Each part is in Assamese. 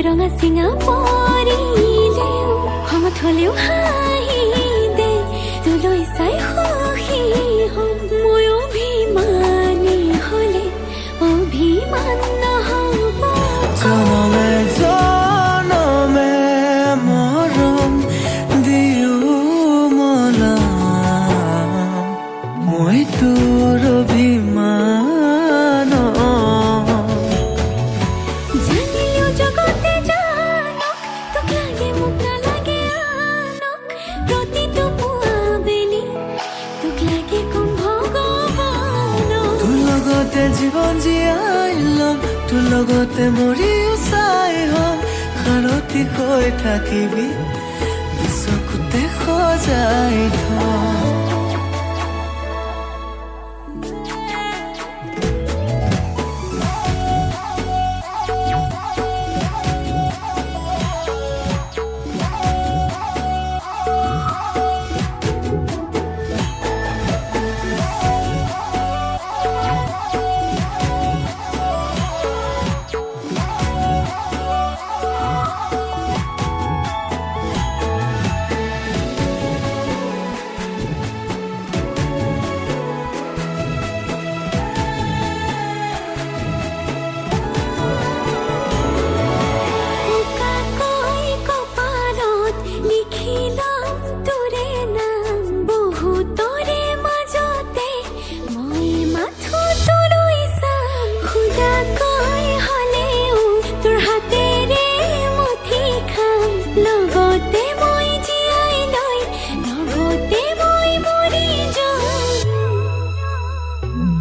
ৰঙা চিঙা পৰিলেও খঙত হ'লেও হাঁহি দে তোলৈ চাই সুখী হ'ম মই অভিমানী হ'লে অভিমান নহ'ব জনমে জনমে মৰম দিও মলাম মই তোৰ অভিমান জানিলেও জগতে জানক তোক লাগে মোক নালাগে আনক প্ৰতিটো পুৱা বেলি তোক লাগে কম ভগৱানক তোৰ লগতে জীৱন জীয়াই ল'ম তোৰ লগতে মৰিও চাই হ'ম সাৰথি হৈ থাকিবি চকুতে সজাই থম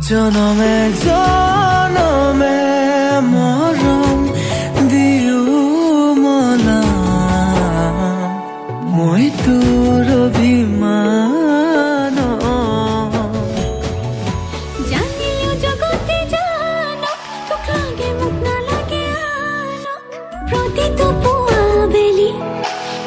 জনমে জনমে মৰম দিও মলাম মই তোৰ অভিমান জানিলেও জগতে জানক তোক লাগে মোক নালাগে আনক প্ৰতিটো পুৱা বেলি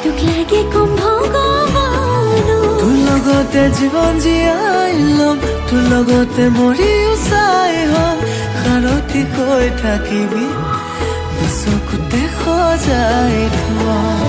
তোক লাগে কম ভগৱানক তোৰ লগতে জীৱন জীয়াই ল'ম তোৰ লগতে মৰিও চাই হ'ম সাৰথি হৈ থাকিবি চকুতে সজাই থম